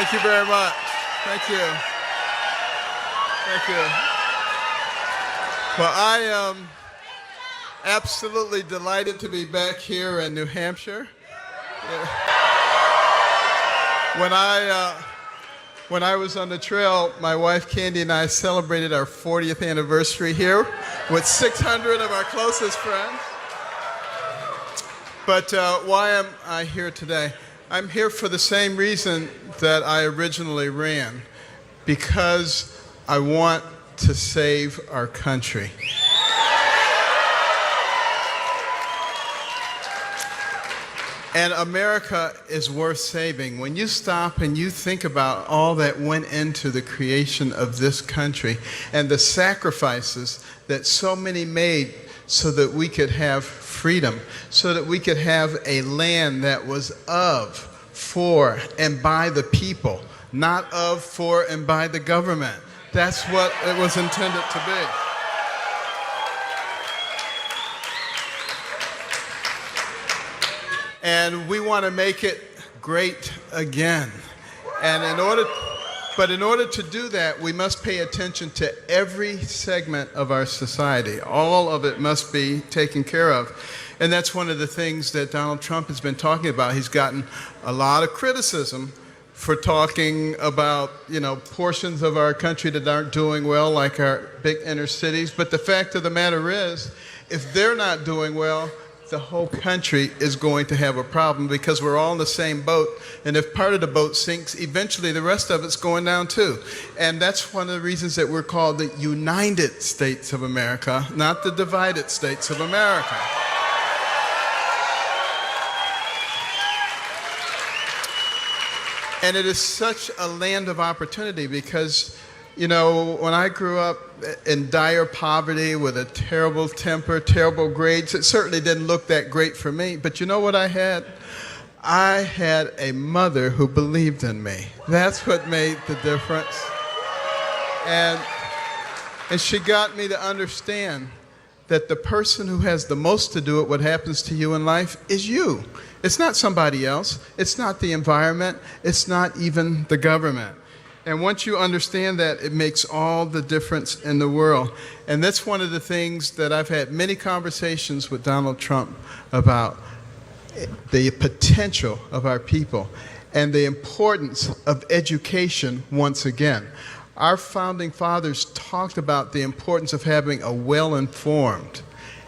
Thank you very much. Thank you. Thank you. Well, I am absolutely delighted to be back here in New Hampshire. When I was on the trail, my wife Candy and I celebrated our 40th anniversary here with 600 of our closest friends. But why am I here today? I'm here for the same reason that I originally ran, because I want to save our country. And America is worth saving. When you stop and you think about all that went into the creation of this country and the sacrifices that so many made so that we could have freedom, so that we could have a land that was of, for, and by the people, not of, for, and by the government. That's what it was intended to be. And we want to make it great again. And in order to do that, we must pay attention to every segment of our society. All of it must be taken care of. And that's one of the things that Donald Trump has been talking about. He's gotten a lot of criticism for talking about, portions of our country that aren't doing well, like our big inner cities. But the fact of the matter is, if they're not doing well, the whole country is going to have a problem, because we're all in the same boat. And if part of the boat sinks, eventually the rest of it's going down too. And that's one of the reasons that we're called the United States of America, not the divided States of America. And it is such a land of opportunity because, when I grew up in dire poverty with a terrible temper, terrible grades, it certainly didn't look that great for me. But you know what I had? I had a mother who believed in me. That's what made the difference. And she got me to understand that the person who has the most to do with what happens to you in life is you. It's not somebody else. It's not the environment. It's not even the government. And once you understand that, it makes all the difference in the world. And that's one of the things that I've had many conversations with Donald Trump about, the potential of our people and the importance of education once again. Our founding fathers talked about the importance of having a well-informed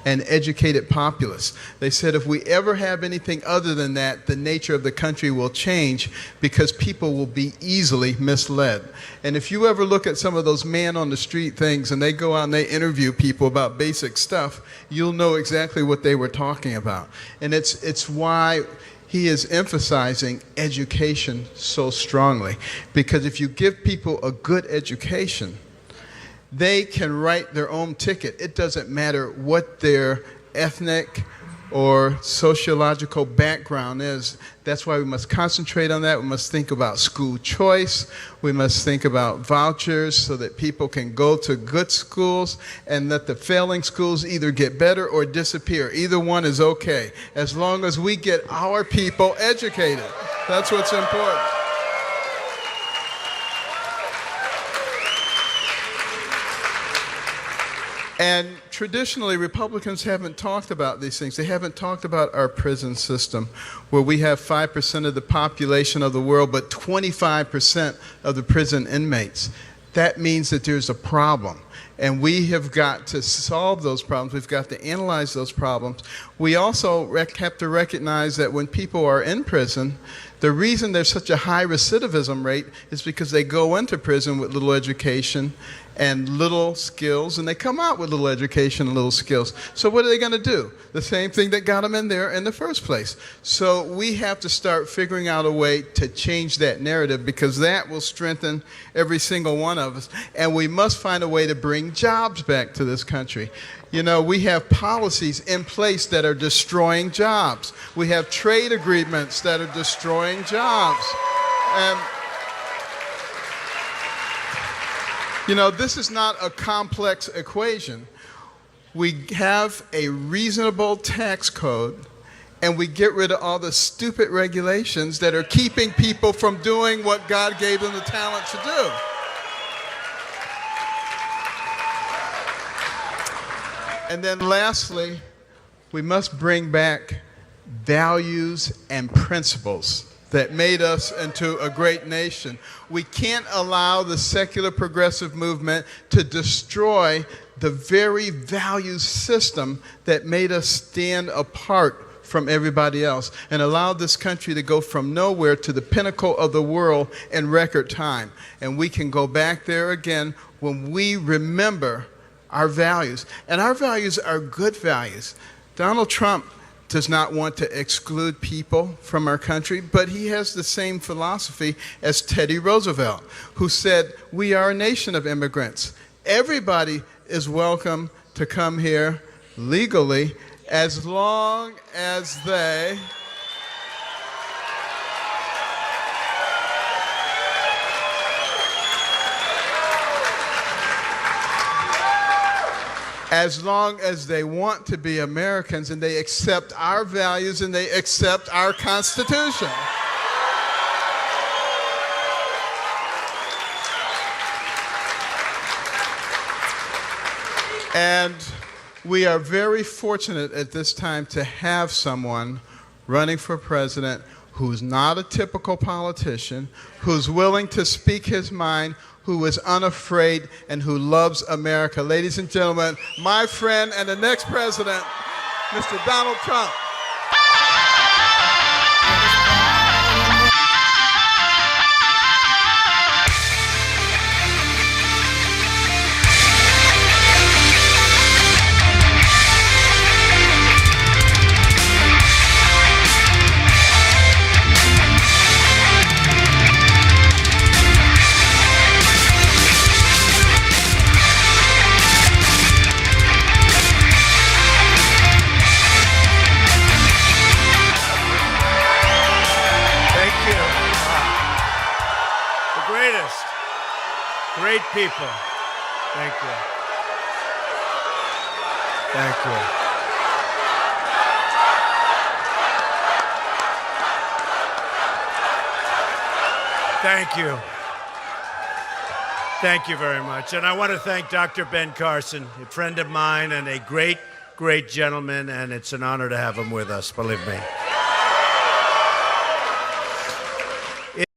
and educated populace. They said if we ever have anything other than that, the nature of the country will change, because people will be easily misled. And if you ever look at some of those man on the street things and they go out and they interview people about basic stuff, you'll know exactly what they were talking about. And it's why he is emphasizing education so strongly, because if you give people a good education, they can write their own ticket. It doesn't matter what their ethnic or sociological background is. That's why we must concentrate on that. We must think about school choice. We must think about vouchers so that people can go to good schools, and let the failing schools either get better or disappear. Either one is okay, as long as we get our people educated. That's what's important. And traditionally, Republicans haven't talked about these things. They haven't talked about our prison system, where we have 5% of the population of the world, but 25% of the prison inmates. That means that there's a problem. And we have got to solve those problems. We've got to analyze those problems. We also have to recognize that when people are in prison, the reason there's such a high recidivism rate is because they go into prison with little education and little skills, and they come out with little education and little skills. So what are they going to do? The same thing that got them in there in the first place. So we have to start figuring out a way to change that narrative, because that will strengthen every single one of us. And we must find a way to bring jobs back to this country. We have policies in place that are destroying jobs. We have trade agreements that are destroying jobs. And this is not a complex equation. We have a reasonable tax code and we get rid of all the stupid regulations that are keeping people from doing what God gave them the talent to do. And then lastly, we must bring back values and principles that made us into a great nation. We can't allow the secular progressive movement to destroy the very value system that made us stand apart from everybody else and allowed this country to go from nowhere to the pinnacle of the world in record time. And we can go back there again when we remember our values. And our values are good values. Donald Trump does not want to exclude people from our country, but he has the same philosophy as Teddy Roosevelt, who said, we are a nation of immigrants. Everybody is welcome to come here legally as long as they want to be Americans and they accept our values and they accept our Constitution. And we are very fortunate at this time to have someone running for president who's not a typical politician, who's willing to speak his mind, who is unafraid, and who loves America. Ladies and gentlemen, my friend and the next president, Mr. Donald Trump. Great people. Thank you. Thank you. Thank you. Thank you very much. And I want to thank Dr. Ben Carson, a friend of mine and a great, great gentleman, and it's an honor to have him with us, believe me.